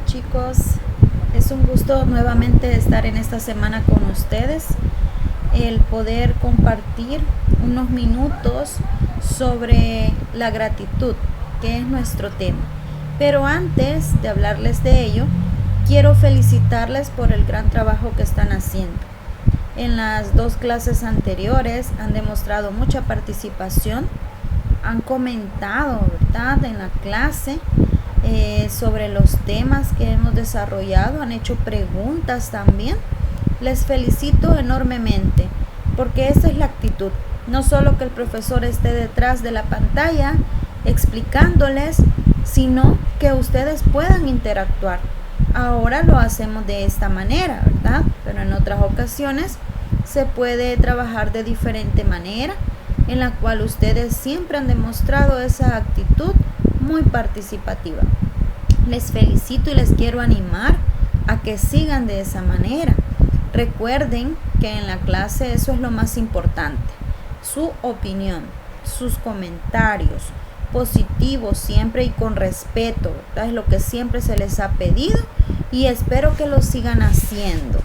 Hola chicos, es un gusto nuevamente estar en esta semana con ustedes, el poder compartir unos minutos sobre la gratitud, que es nuestro tema. Pero antes de hablarles de ello, quiero felicitarles por el gran trabajo que están haciendo. En las dos clases anteriores han demostrado mucha participación, han comentado, ¿verdad?, en la clase sobre los temas que hemos desarrollado, han hecho preguntas también. Les felicito enormemente porque esa es la actitud, no solo que el profesor esté detrás de la pantalla explicándoles, sino que ustedes puedan interactuar. Ahora lo hacemos de esta manera, ¿verdad? Pero en otras ocasiones se puede trabajar de diferente manera, en la cual ustedes siempre han demostrado esa actitud muy participativa. Les felicito y les quiero animar a que sigan de esa manera. Recuerden que en la clase eso es lo más importante, su opinión, sus comentarios positivos siempre y con respeto, ¿verdad? Es lo que siempre se les ha pedido y espero que lo sigan haciendo.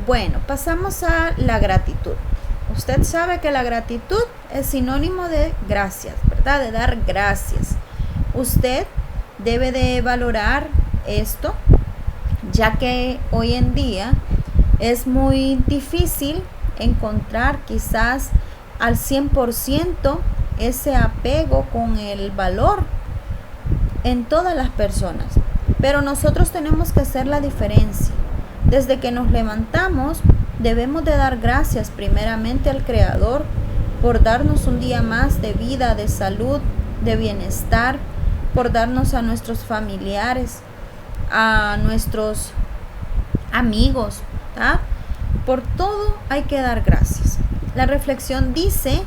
Bueno, pasamos a la gratitud. Usted sabe que la gratitud es sinónimo de gracias, ¿verdad? De dar gracias. Usted debe de valorar esto, ya que hoy en día es muy difícil encontrar quizás al 100% ese apego con el valor en todas las personas. Pero nosotros tenemos que hacer la diferencia. Desde que nos levantamos, debemos de dar gracias primeramente al Creador por darnos un día más de vida, de salud, de bienestar, por darnos a nuestros familiares, a nuestros amigos, ¿verdad? Por todo hay que dar gracias. La reflexión dice: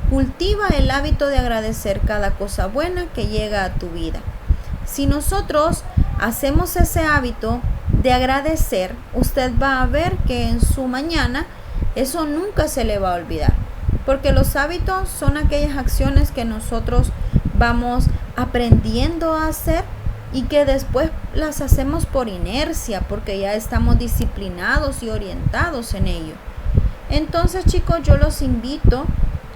cultiva el hábito de agradecer cada cosa buena que llega a tu vida. Si nosotros hacemos ese hábito de agradecer, usted va a ver que en su mañana eso nunca se le va a olvidar, porque los hábitos son aquellas acciones que nosotros vamos aprendiendo a hacer y que después las hacemos por inercia, porque ya estamos disciplinados y orientados en ello. Entonces, chicos, yo los invito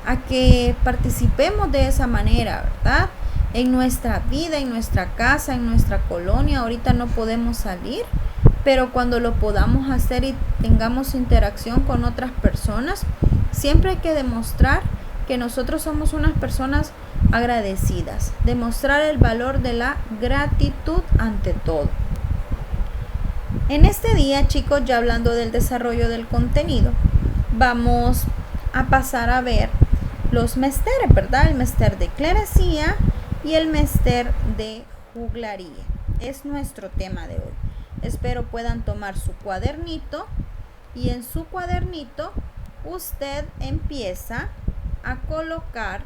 a que participemos de esa manera, ¿verdad? En nuestra vida, en nuestra casa, en nuestra colonia. Ahorita no podemos salir, pero cuando lo podamos hacer y tengamos interacción con otras personas, siempre hay que demostrar que nosotros somos unas personas agradecidas, demostrar el valor de la gratitud ante todo. En este día, chicos, ya hablando del desarrollo del contenido, vamos a pasar a ver los mesteres, ¿verdad? El mester de clerecía y el mester de juglaría. Es nuestro tema de hoy. Espero puedan tomar su cuadernito y en su cuadernito usted empieza a colocar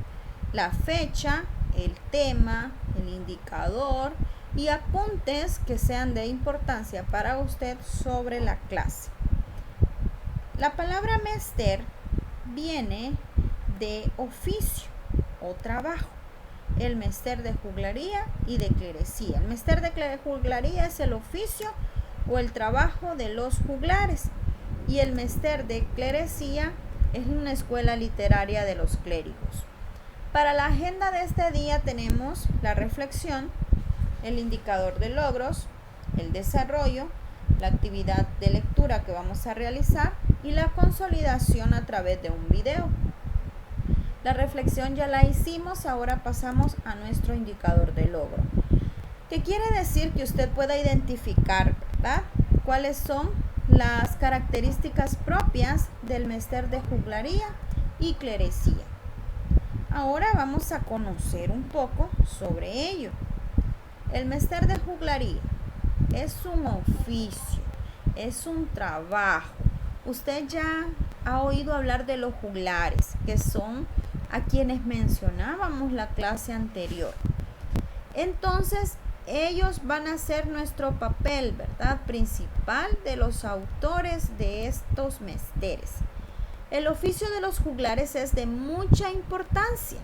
la fecha, el tema, el indicador y apuntes que sean de importancia para usted sobre la clase. La palabra mester viene de oficio o trabajo. El mester de juglaría y de clerecía. El mester de juglaría es el oficio o el trabajo de los juglares y el mester de clerecía es una escuela literaria de los clérigos. Para la agenda de este día tenemos la reflexión, el indicador de logros, el desarrollo, la actividad de lectura que vamos a realizar y la consolidación a través de un video. La reflexión ya la hicimos, ahora pasamos a nuestro indicador de logro. ¿Qué quiere decir? Que usted pueda identificar, ¿verdad?, cuáles son las características propias del mester de juglaría y clerecía. Ahora vamos a conocer un poco sobre ello. El mester de juglaría es un oficio, es un trabajo. Usted ya ha oído hablar de los juglares, que son a quienes mencionábamos la clase anterior. Entonces, ellos van a ser nuestro papel, ¿verdad?, principal de los autores de estos mesteres. El oficio de los juglares es de mucha importancia,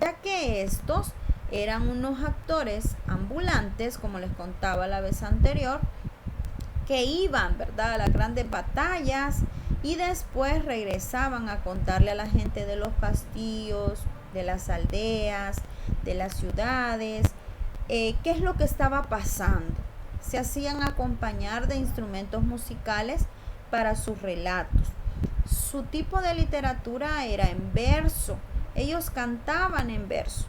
ya que estos Eran unos actores ambulantes, como les contaba la vez anterior, que iban, ¿verdad?, a las grandes batallas y después regresaban a contarle a la gente de los castillos, de las aldeas, de las ciudades, qué es lo que estaba pasando. Se hacían acompañar de instrumentos musicales para sus relatos. Su tipo de literatura era en verso. Ellos cantaban en verso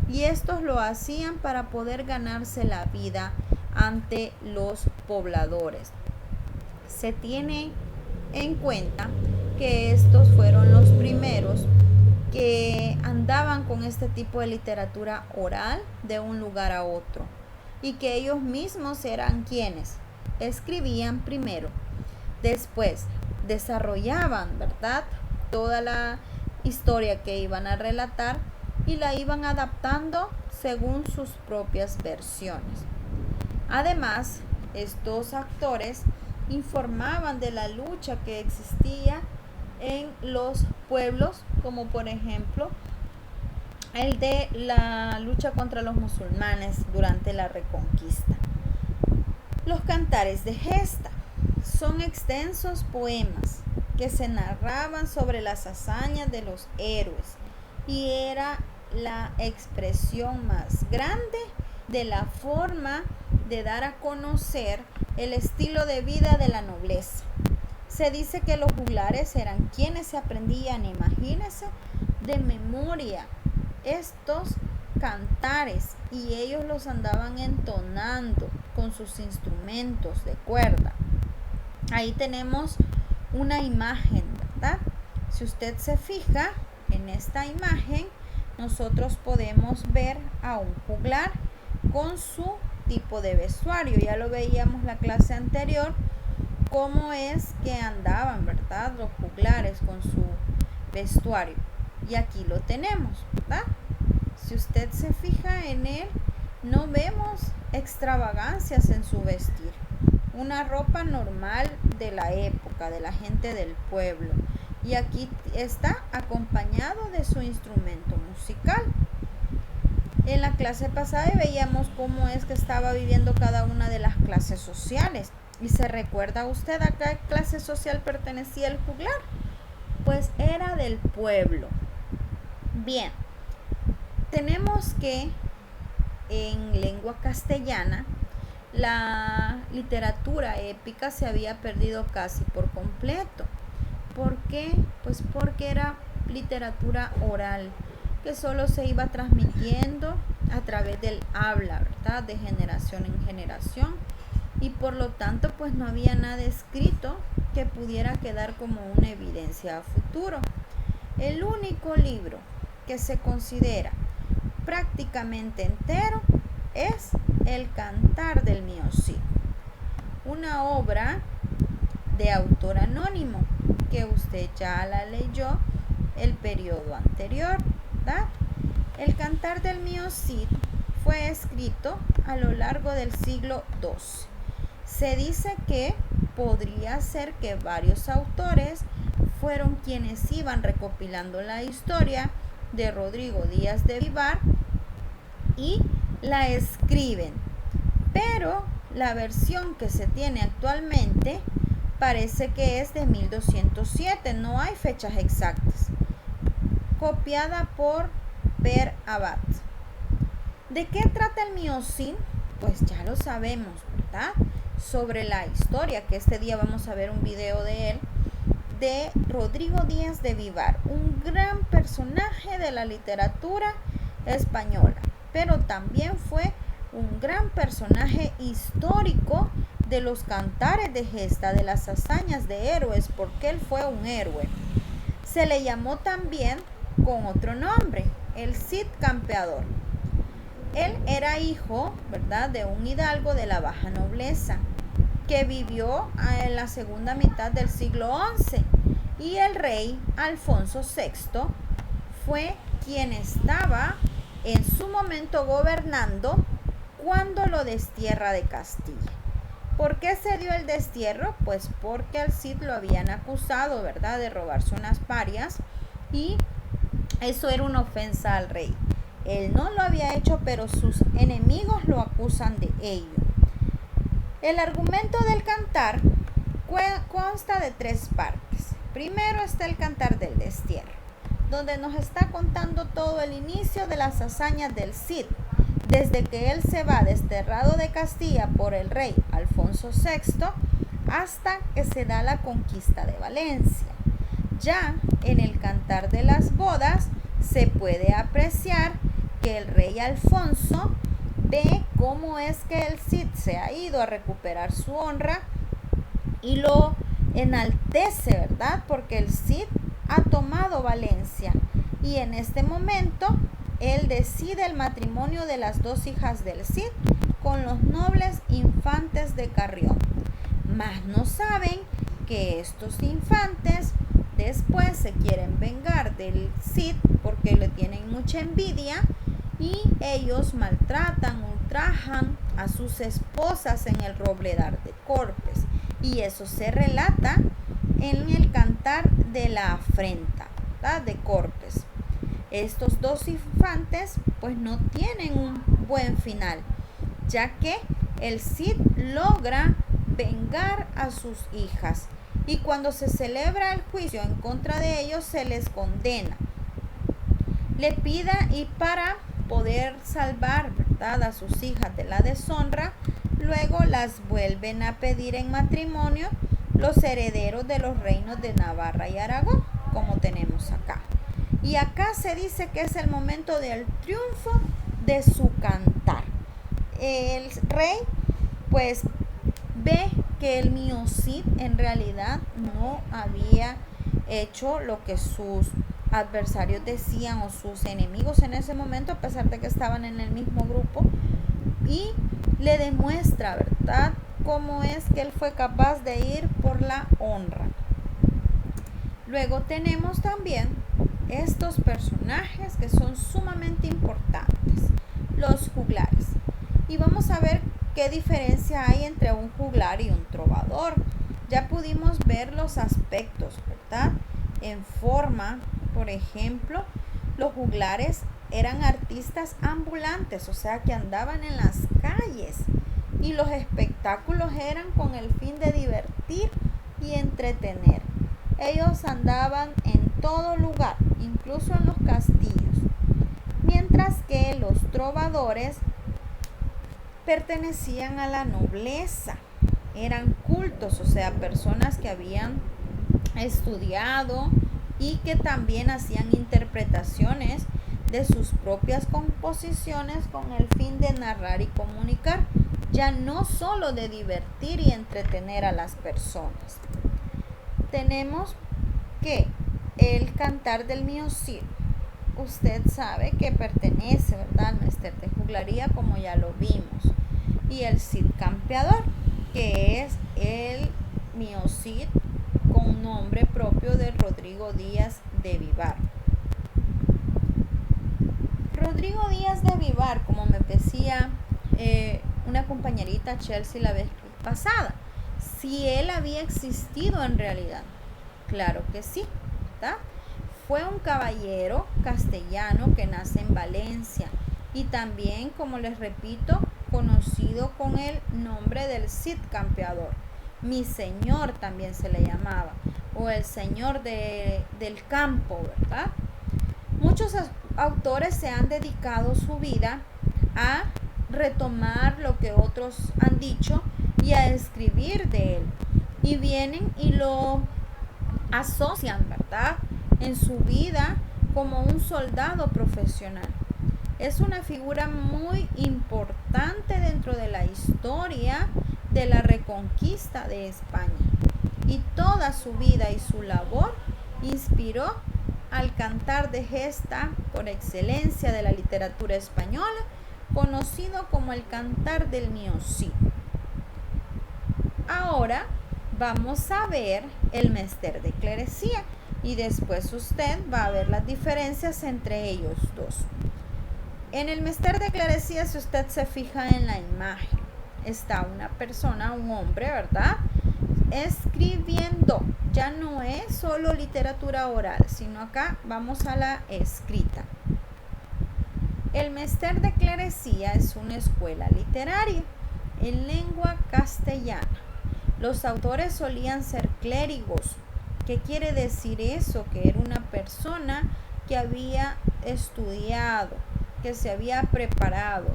y estos lo hacían para poder ganarse la vida ante los pobladores. Se tiene en cuenta que estos fueron los primeros que andaban con este tipo de literatura oral de un lugar a otro y que ellos mismos eran quienes escribían primero, después desarrollaban, ¿verdad?, toda la historia que iban a relatar y la iban adaptando según sus propias versiones. Además, estos actores informaban de la lucha que existía en los pueblos, como por ejemplo el de la lucha contra los musulmanes durante la Reconquista. Los cantares de gesta son extensos poemas que se narraban sobre las hazañas de los héroes y era la expresión más grande de la forma de dar a conocer el estilo de vida de la nobleza. Se dice que los juglares eran quienes se aprendían, imagínense, de memoria estos cantares y ellos los andaban entonando con sus instrumentos de cuerda. Ahí tenemos una imagen, ¿verdad? Si usted se fija en esta imagen, nosotros podemos ver a un juglar con su tipo de vestuario. Ya lo veíamos la clase anterior, cómo es que andaban, ¿verdad?, los juglares con su vestuario. Y aquí lo tenemos, ¿verdad? Si usted se fija en él, no vemos extravagancias en su vestir. Una ropa normal de la época, de la gente del pueblo. Y aquí está acompañado de su instrumento musical. En la clase pasada veíamos cómo es que estaba viviendo cada una de las clases sociales. ¿Y se recuerda usted a qué clase social pertenecía el juglar? Pues era del pueblo. Bien, tenemos que en lengua castellana la literatura épica se había perdido casi por completo. ¿Por qué? Pues porque era literatura oral que solo se iba transmitiendo a través del habla, ¿verdad?, de generación en generación, y por lo tanto pues no había nada escrito que pudiera quedar como una evidencia a futuro. El único libro que se considera prácticamente entero es el Cantar del Mío Cid, una obra de autor anónimo que usted ya la leyó el periodo anterior, ¿verdad? El Cantar del Mío Cid fue escrito a lo largo del siglo XII. Se dice que podría ser que varios autores fueron quienes iban recopilando la historia de Rodrigo Díaz de Vivar y la escriben, pero la versión que se tiene actualmente parece que es de 1207, no hay fechas exactas, copiada por Per Abad. ¿De qué trata el Mío Cid? Pues ya lo sabemos, ¿verdad? Sobre la historia, que este día vamos a ver un video de él, de Rodrigo Díaz de Vivar, un gran personaje de la literatura española, pero también fue un gran personaje histórico de los cantares de gesta, de las hazañas de héroes, porque él fue un héroe. Se le llamó también con otro nombre, el Cid Campeador. Él era hijo, ¿verdad?, de un hidalgo de la baja nobleza que vivió en la segunda mitad del siglo XI, y el rey Alfonso VI fue quien estaba en su momento gobernando cuando lo destierra de Castilla. ¿Por qué se dio el destierro? Pues porque al Cid lo habían acusado, ¿verdad?, de robarse unas parias, y eso era una ofensa al rey. Él no lo había hecho, pero sus enemigos lo acusan de ello. El argumento del cantar consta de 3 partes. Primero está el cantar del destierro, donde nos está contando todo el inicio de las hazañas del Cid, desde que él se va desterrado de Castilla por el rey Alfonso VI hasta que se da la conquista de Valencia. Ya en el cantar de las bodas se puede apreciar que el rey Alfonso ve cómo es que el Cid se ha ido a recuperar su honra y lo enaltece, ¿verdad? Porque el Cid ha tomado Valencia y en este momento él decide el matrimonio de las 2 hijas del Cid con los nobles infantes de Carrión. Mas no saben que estos infantes después se quieren vengar del Cid porque le tienen mucha envidia y ellos maltratan, ultrajan a sus esposas en el Robledar de Corpes. Y eso se relata en el cantar de la afrenta, ¿verdad? De Corpes. Estos 2 infantes pues no tienen un buen final, ya que el Cid logra vengar a sus hijas y cuando se celebra el juicio en contra de ellos se les condena. Le pida y para poder salvar, ¿verdad?, a sus hijas de la deshonra, luego las vuelven a pedir en matrimonio los herederos de los reinos de Navarra y Aragón, como tenemos acá. Y acá se dice que es el momento del triunfo de su cantar. El rey pues ve que el mío Cid en realidad no había hecho lo que sus adversarios decían o sus enemigos en ese momento, a pesar de que estaban en el mismo grupo, y le demuestra, ¿verdad?, cómo es que él fue capaz de ir por la honra. Luego tenemos también estos personajes que son sumamente importantes, los juglares. Y vamos a ver qué diferencia hay entre un juglar y un trovador. Ya pudimos ver los aspectos, ¿verdad? En forma, por ejemplo, los juglares eran artistas ambulantes, o sea que andaban en las calles y los espectáculos eran con el fin de divertir y entretener. Ellos andaban en todo lugar, incluso en los castillos, mientras que los trovadores pertenecían a la nobleza, eran cultos, o sea, personas que habían estudiado y que también hacían interpretaciones de sus propias composiciones con el fin de narrar y comunicar, ya no solo de divertir y entretener a las personas. Tenemos que el cantar del mío Cid, usted sabe que pertenece, ¿verdad?, al Mester de Juglaría, como ya lo vimos, y el Cid Campeador, que es el mío Cid con nombre propio de Rodrigo Díaz de Vivar. Rodrigo Díaz de Vivar, como me decía una compañerita Chelsea la vez pasada, si él había existido en realidad. Claro que sí, ¿verdad? Fue un caballero castellano que nace en Valencia y también, como les repito, conocido con el nombre del Cid Campeador. Mi señor también se le llamaba, o el señor del campo, ¿verdad? Muchos autores se han dedicado su vida a retomar lo que otros han dicho y a escribir de él. Y vienen y lo asocian, ¿verdad?, en su vida como un soldado profesional. Es una figura muy importante dentro de la historia de la reconquista de España. Y toda su vida y su labor inspiró al cantar de gesta por excelencia de la literatura española, conocido como el cantar del mío Cid. Ahora vamos a ver el Mester de Clerecía y después usted va a ver las diferencias entre ellos dos. En el Mester de Clerecía, si usted se fija en la imagen, está una persona, un hombre, ¿verdad?, escribiendo. Ya no es solo literatura oral, sino acá vamos a la escrita. El Mester de Clerecía es una escuela literaria en lengua castellana. Los autores solían ser clérigos. ¿Qué quiere decir eso? Que era una persona que había estudiado, que se había preparado.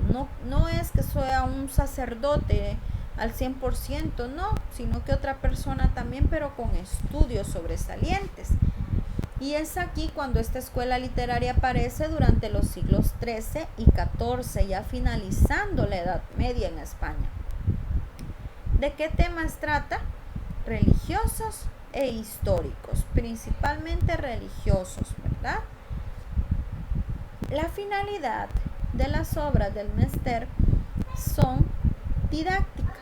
No es que sea un sacerdote al 100%, no, sino que otra persona también, pero con estudios sobresalientes. Y es aquí cuando esta escuela literaria aparece durante los siglos XIII y XIV, ya finalizando la Edad Media en España. ¿De qué temas trata? Religiosos e históricos, principalmente religiosos, ¿verdad? La finalidad de las obras del Mester son didáctica.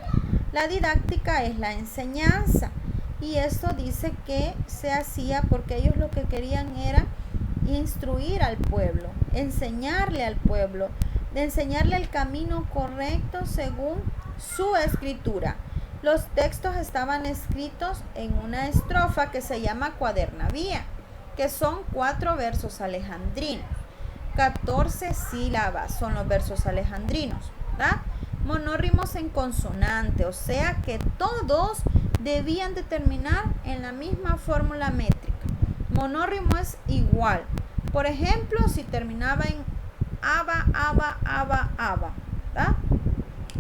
La didáctica es la enseñanza, y esto dice que se hacía porque ellos lo que querían era instruir al pueblo, enseñarle al pueblo, de enseñarle el camino correcto según su escritura. Los textos estaban escritos en una estrofa que se llama cuadernavía, que son 4 versos alejandrinos. 14 sílabas son los versos alejandrinos, ¿verdad? Monórrimos en consonante, o sea que todos debían de terminar en la misma fórmula métrica. Monórrimo es igual. Por ejemplo, si terminaba en aba, aba, aba, aba, ¿verdad?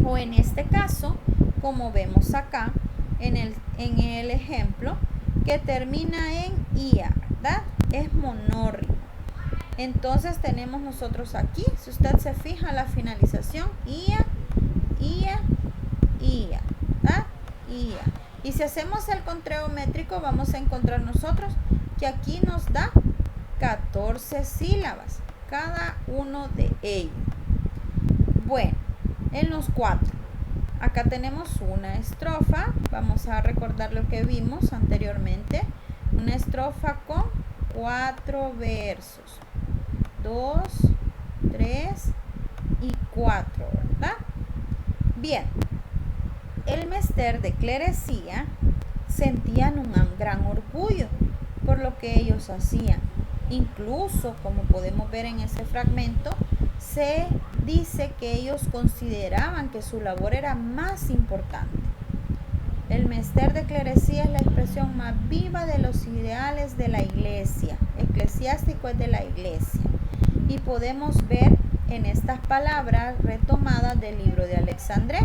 O en este caso, como vemos acá en el ejemplo, que termina en ia, ¿verdad? Es monórrimo. Entonces tenemos nosotros aquí, si usted se fija, la finalización ia, ia, ia, ¿verdad? Ia. Y si hacemos el conteo métrico, vamos a encontrar nosotros que aquí nos da 14 sílabas, cada uno de ellos. Bueno, en los 4. Acá tenemos una estrofa. Vamos a recordar lo que vimos anteriormente. Una estrofa con 4 versos. 2, 3 y 4, ¿verdad? Bien. El Mester de Clerecía sentían un gran orgullo por lo que ellos hacían. Incluso, como podemos ver en ese fragmento, se dice que ellos consideraban que su labor era más importante. El Mester de Clerecía es la expresión más viva de los ideales de la iglesia. Eclesiástico es de la iglesia. Y podemos ver en estas palabras retomadas del libro de Alexandré.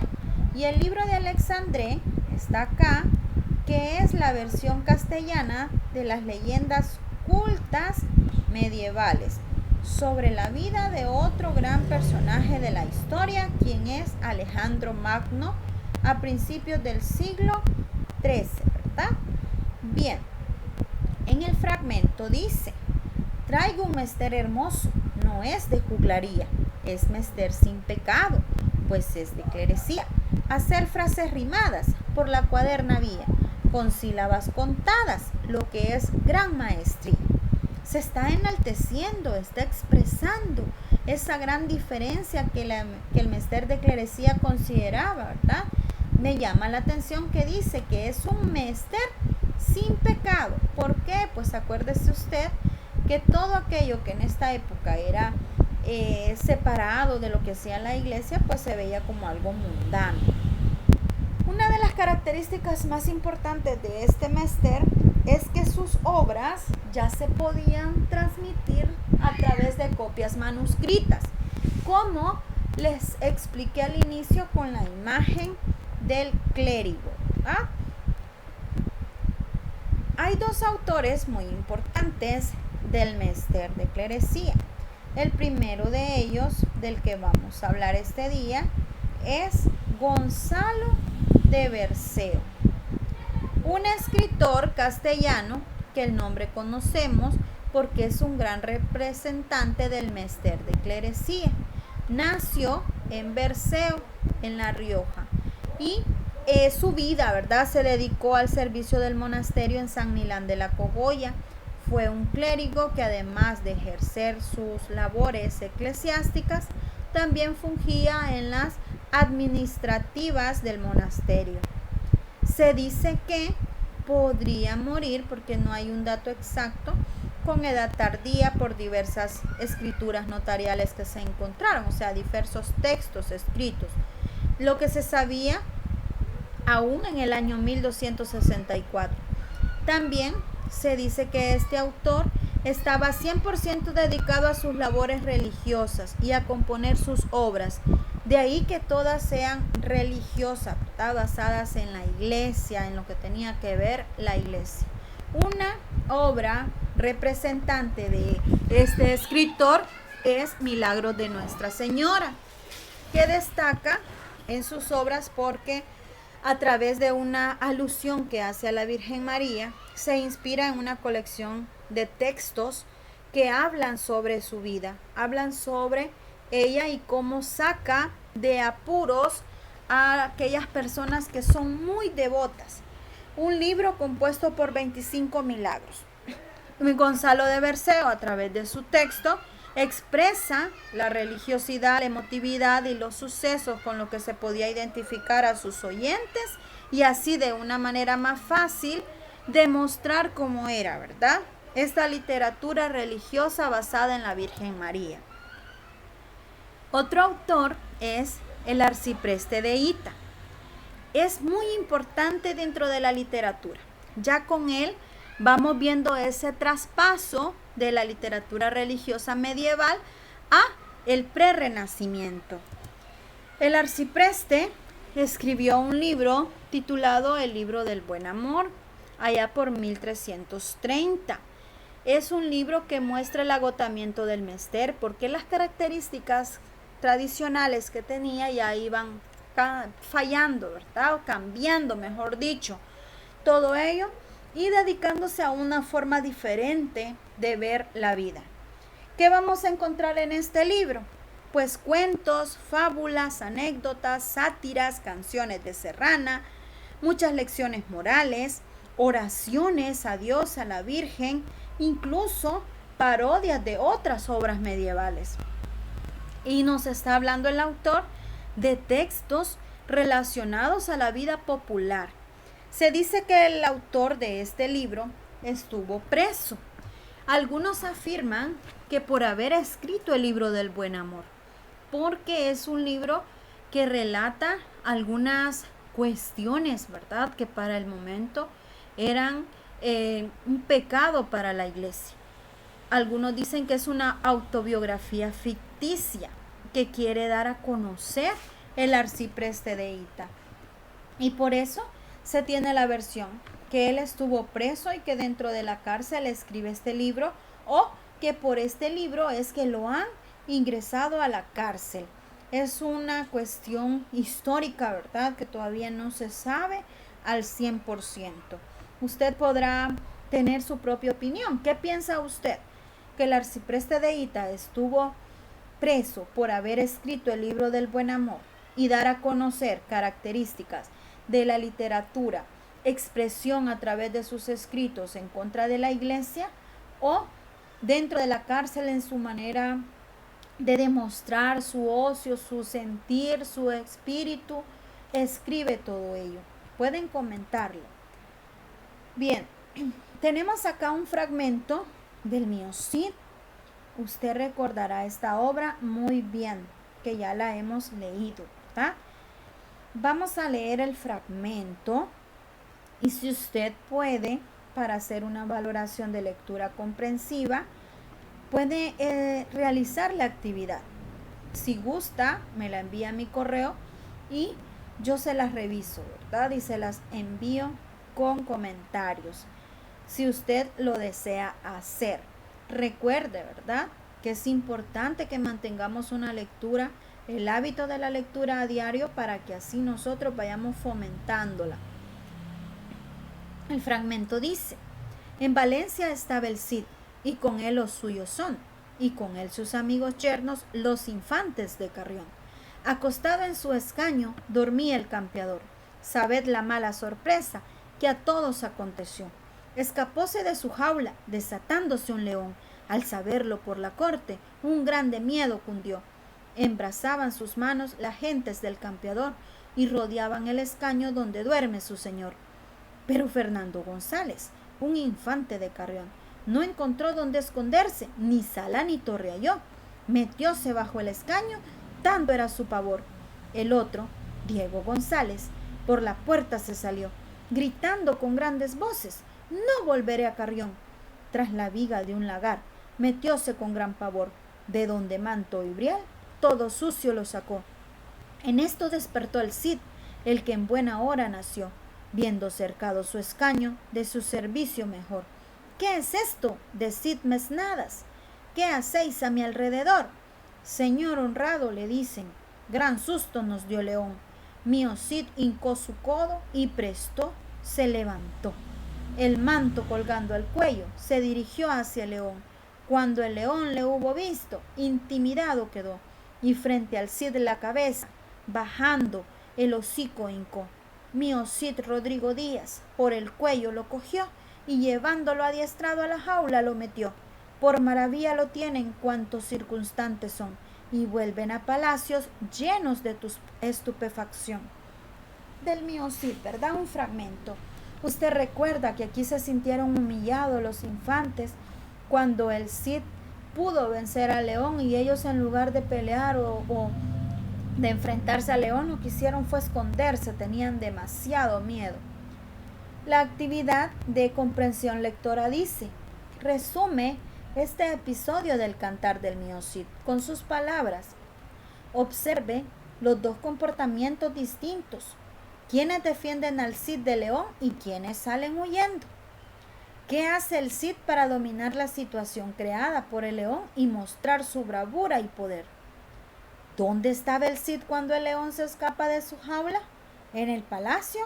Y el libro de Alexandré está acá, que es la versión castellana de las leyendas cultas medievales sobre la vida de otro gran personaje de la historia, quien es Alejandro Magno, a principios del siglo XIII, ¿verdad? Bien, en el fragmento dice: traigo un mester hermoso, no es de juglaría, es mester sin pecado, pues es de clerecía. Hacer frases rimadas por la cuadernavía, con sílabas contadas, lo que es gran maestría. Se está enalteciendo, está expresando esa gran diferencia que el Mester de Clerecía consideraba, ¿verdad? Me llama la atención que dice que es un mester sin pecado. ¿Por qué? Pues acuérdese usted que todo aquello que en esta época era separado de lo que hacía la iglesia, pues se veía como algo mundano. Una de las características más importantes de este mester es que sus obras ya se podían transmitir a través de copias manuscritas, como les expliqué al inicio con la imagen del clérigo, ¿ah? Hay 2 autores muy importantes del Mester de Clerecía. El primero de ellos, del que vamos a hablar este día, es Gonzalo de Berceo, un escritor castellano que el nombre conocemos porque es un gran representante del Mester de Clerecía. Nació en Berceo, en La Rioja, y su vida, ¿verdad?, se dedicó al servicio del monasterio en San Milán de la Cogolla. Fue un clérigo que, además de ejercer sus labores eclesiásticas, también fungía en las administrativas del monasterio. Se dice que podría morir, porque no hay un dato exacto, con edad tardía por diversas escrituras notariales que se encontraron, o sea, diversos textos escritos. Lo que se sabía aún en el año 1264. También se dice que este autor estaba 100% dedicado a sus labores religiosas y a componer sus obras. De ahí que todas sean religiosas, basadas en la iglesia, en lo que tenía que ver la iglesia. Una obra representante de este escritor es Milagros de Nuestra Señora, que destaca en sus obras porque a través de una alusión que hace a la Virgen María, se inspira en una colección de textos que hablan sobre su vida, hablan sobre ella y cómo saca de apuros a aquellas personas que son muy devotas. Un libro compuesto por 25 milagros. Gonzalo de Berceo, a través de su texto, expresa la religiosidad, la emotividad y los sucesos con los que se podía identificar a sus oyentes y así de una manera más fácil demostrar cómo era, ¿verdad? Esta literatura religiosa basada en la Virgen María. Otro autor es el arcipreste de Hita. Es muy importante dentro de la literatura. Ya con él vamos viendo ese traspaso de la literatura religiosa medieval a el prerrenacimiento. El arcipreste escribió un libro titulado El libro del buen amor, allá por 1330. Es un libro que muestra el agotamiento del menester, porque las características tradicionales que tenía ya iban fallando, ¿verdad? O cambiando, mejor dicho. Todo ello y dedicándose a una forma diferente de ver la vida. ¿Qué vamos a encontrar en este libro? Pues cuentos, fábulas, anécdotas, sátiras, canciones de serrana, muchas lecciones morales, oraciones a Dios, a la Virgen, incluso parodias de otras obras medievales. Y nos está hablando el autor de textos relacionados a la vida popular. Se dice que el autor de este libro estuvo preso. Algunos afirman que por haber escrito el libro del buen amor, porque es un libro que relata algunas cuestiones, ¿verdad?, que para el momento eran un pecado para la iglesia. Algunos dicen que es una autobiografía ficticia que quiere dar a conocer el arcipreste de Hita. Y por eso se tiene la versión que él estuvo preso y que dentro de la cárcel escribe este libro, o que por este libro es que lo han ingresado a la cárcel. Es una cuestión histórica, ¿verdad?, que todavía no se sabe al 100%. Usted podrá tener su propia opinión. ¿Qué piensa usted? ¿Que el arcipreste de Hita estuvo preso por haber escrito el libro del buen amor y dar a conocer características de la literatura, expresión a través de sus escritos en contra de la iglesia, o dentro de la cárcel en su manera de demostrar su ocio, su sentir, su espíritu, escribe todo ello? Pueden comentarlo. Bien, tenemos acá un fragmento del Mío Cid. Usted recordará esta obra muy bien, que ya la hemos leído, ¿verdad? Vamos a leer el fragmento y si usted puede, para hacer una valoración de lectura comprensiva, puede realizar la actividad. Si gusta, me la envía a mi correo y yo se las reviso, ¿verdad? Y se las envío con comentarios, si usted lo desea hacer. Recuerde, ¿verdad?, que es importante que mantengamos una lectura, el hábito de la lectura a diario, para que así nosotros vayamos fomentándola. El fragmento dice: en Valencia estaba el Cid, y con él los suyos son, y con él sus amigos yernos, los infantes de Carrión. Acostado en su escaño, dormía el campeador. Sabed la mala sorpresa que a todos aconteció. Escapóse de su jaula, desatándose un león. Al saberlo por la corte, un grande miedo cundió. Embrazaban sus manos las gentes del campeador y rodeaban el escaño donde duerme su señor. Pero Fernando González, un infante de Carrión, No encontró dónde esconderse, ni sala ni torre halló. Metióse bajo el escaño, tanto era su pavor. El otro, Diego González, por la puerta se salió, gritando con grandes voces: no volveré a Carrión. Tras la viga de un lagar, metióse con gran pavor, de donde manto y brial todo sucio lo sacó. En esto despertó el Cid, el que en buena hora nació, viendo cercado su escaño de su servicio mejor. ¿Qué es esto? Decidmes nadas. ¿Qué hacéis a mi alrededor? Señor honrado, le dicen. Gran susto nos dio León. Mío Cid hincó su codo y presto se levantó. El manto colgando al cuello, se dirigió hacia el León. Cuando el León le hubo visto, intimidado quedó, y frente al Cid la cabeza, bajando el hocico hincó. Mío Cid Rodrigo Díaz por el cuello lo cogió, y llevándolo adiestrado a la jaula lo metió. Por maravilla lo tienen cuantos circunstantes son, y vuelven a palacios llenos de tu estupefacción. Del Mío Cid, ¿verdad? Un fragmento. Usted recuerda que aquí se sintieron humillados los infantes cuando el Cid pudo vencer a León, y ellos, en lugar de pelear o de enfrentarse a León, lo que hicieron fue esconderse, tenían demasiado miedo. La actividad de comprensión lectora dice: resume este episodio del Cantar del Mío Cid con sus palabras. Observe los dos comportamientos distintos: quienes defienden al Cid de León y quienes salen huyendo. ¿Qué hace el Cid para dominar la situación creada por el León y mostrar su bravura y poder? ¿Dónde estaba el Cid cuando el León se escapa de su jaula? ¿En el palacio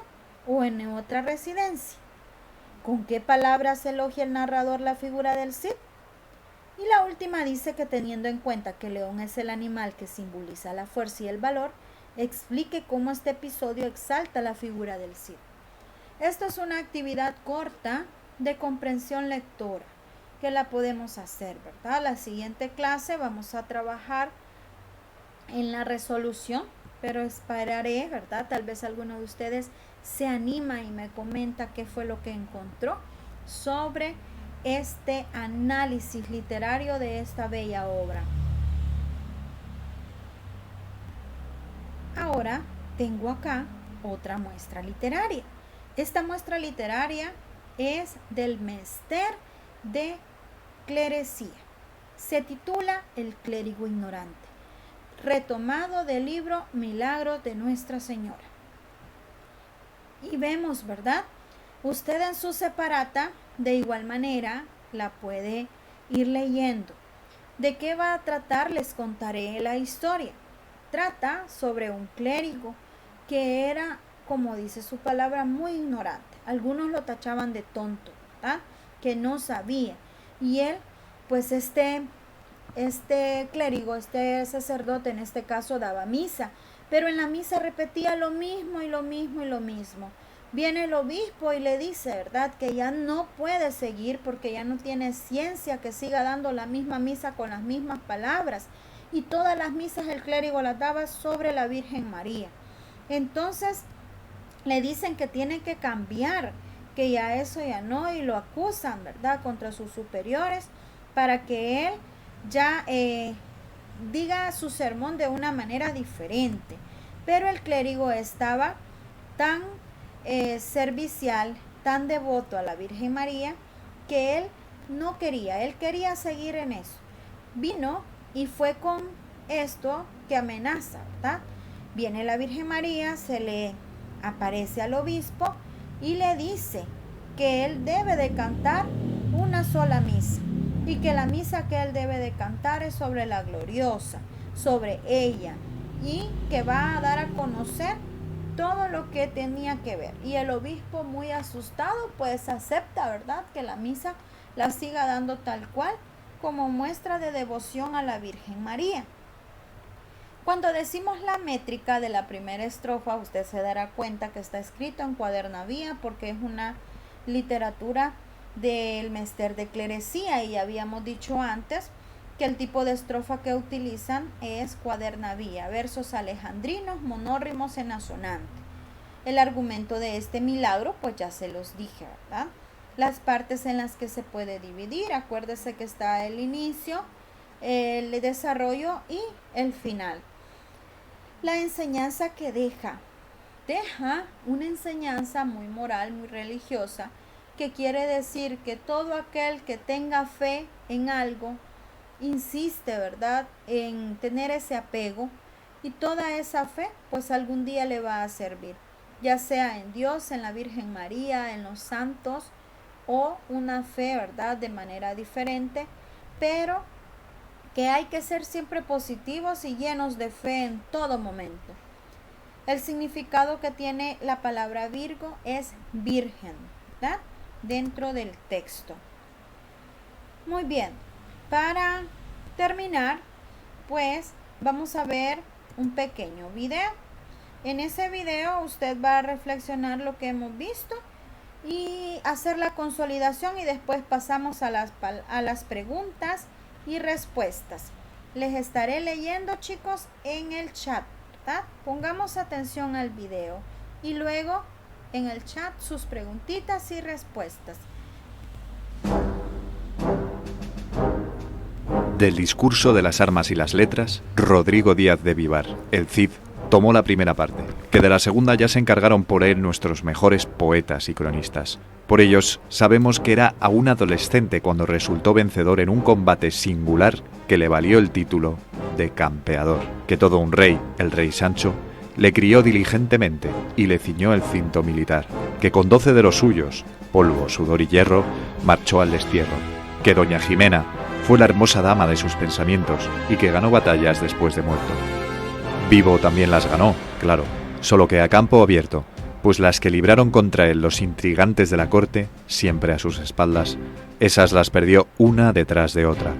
o en otra residencia? ¿Con qué palabras elogia el narrador la figura del Cid? Y la última dice que, teniendo en cuenta que el león es el animal que simboliza la fuerza y el valor, explique cómo este episodio exalta la figura del Cid. Esto es una actividad corta de comprensión lectora que la podemos hacer, ¿verdad? La siguiente clase vamos a trabajar en la resolución, pero esperaré, ¿verdad? Tal vez alguno de ustedes se anima y me comenta qué fue lo que encontró sobre este análisis literario de esta bella obra. Ahora tengo acá otra muestra literaria. Esta muestra literaria es del Mester de Clerecía. Se titula El clérigo ignorante, retomado del libro Milagros de Nuestra Señora. Y vemos, ¿verdad? Usted en su separata, de igual manera, la puede ir leyendo. ¿De qué va a tratar? Les contaré la historia. Trata sobre un clérigo que era, como dice su palabra, muy ignorante. Algunos lo tachaban de tonto, ¿verdad? Que no sabía. Y él, pues este clérigo, este sacerdote en este caso, daba misa, pero en la misa repetía lo mismo y lo mismo y lo mismo. Viene el obispo y le dice, ¿verdad?, que ya no puede seguir porque ya no tiene ciencia que siga dando la misma misa con las mismas palabras. Y todas las misas el clérigo las daba sobre la Virgen María. Entonces le dicen que tiene que cambiar, que ya eso ya no, y lo acusan, ¿verdad?, contra sus superiores para que él ya diga su sermón de una manera diferente. Pero el clérigo estaba tan servicial, tan devoto a la Virgen María, que él no quería, él quería seguir en eso. Vino y fue con esto que amenaza, ¿verdad? Viene la Virgen María, se le aparece al obispo y le dice que él debe de cantar una sola misa, y que la misa que él debe de cantar es sobre la gloriosa, sobre ella, y que va a dar a conocer todo lo que tenía que ver. Y el obispo, muy asustado, pues acepta, ¿verdad?, que la misa la siga dando tal cual, como muestra de devoción a la Virgen María. Cuando decimos la métrica de la primera estrofa, usted se dará cuenta que está escrito en cuadernavía, porque es una literatura del Mester de Clerecía, y habíamos dicho antes que el tipo de estrofa que utilizan es cuadernavía, versos alejandrinos, monórrimos en asonante. El argumento de este milagro, pues ya se los dije, ¿verdad? las partes en las que se puede dividir. Acuérdese que está el inicio, el desarrollo y el final. La enseñanza que deja una enseñanza muy moral, muy religiosa, que quiere decir que todo aquel que tenga fe en algo, insiste, ¿verdad?, en tener ese apego, y toda esa fe, pues algún día le va a servir, ya sea en Dios, en la Virgen María, en los santos, o una fe, ¿verdad?, de manera diferente, pero que hay que ser siempre positivos y llenos de fe en todo momento. El significado que tiene la palabra Virgo es virgen, ¿verdad?, dentro del texto. Muy bien, para terminar, pues vamos a ver un pequeño video. En ese video usted va a reflexionar lo que hemos visto y hacer la consolidación, y después pasamos a las preguntas y respuestas. Les estaré leyendo, chicos, en el chat, ¿verdad? Pongamos atención al video y luego en el chat sus preguntitas y respuestas. Del discurso de las armas y las letras, Rodrigo Díaz de Vivar, el Cid, tomó la primera parte, que de la segunda ya se encargaron por él nuestros mejores poetas y cronistas. Por ellos, sabemos que era aún adolescente cuando resultó vencedor en un combate singular que le valió el título de campeador, que todo un rey, el rey Sancho, le crió diligentemente y le ciñó el cinto militar, que con 12 de los suyos, polvo, sudor y hierro, marchó al destierro, que doña Jimena fue la hermosa dama de sus pensamientos y que ganó batallas después de muerto. Vivo también las ganó, claro, solo que a campo abierto, pues las que libraron contra él los intrigantes de la corte, siempre a sus espaldas, esas las perdió una detrás de otra.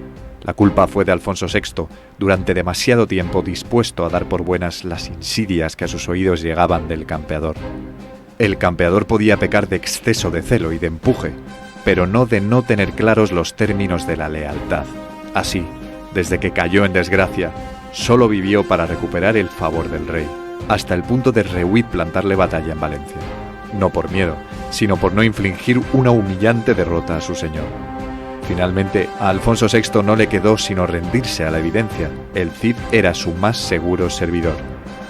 La culpa fue de Alfonso VI, durante demasiado tiempo dispuesto a dar por buenas las insidias que a sus oídos llegaban del campeador. El campeador podía pecar de exceso de celo y de empuje, pero no de no tener claros los términos de la lealtad. Así, desde que cayó en desgracia, solo vivió para recuperar el favor del rey, hasta el punto de rehuir plantarle batalla en Valencia. No por miedo, sino por no infligir una humillante derrota a su señor. Finalmente, a Alfonso VI no le quedó sino rendirse a la evidencia. El Cid era su más seguro servidor,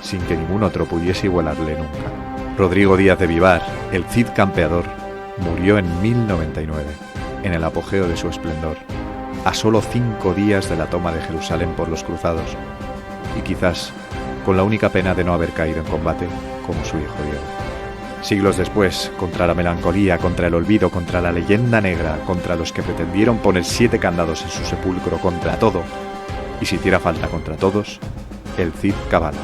sin que ningún otro pudiese igualarle nunca. Rodrigo Díaz de Vivar, el Cid campeador, murió en 1099, en el apogeo de su esplendor, a solo 5 días de la toma de Jerusalén por los cruzados, y quizás con la única pena de no haber caído en combate como su hijo Diego. Siglos después, contra la melancolía, contra el olvido, contra la leyenda negra, contra los que pretendieron poner 7 candados en su sepulcro, contra todo, y si hiciera falta contra todos, el Cid cabalga.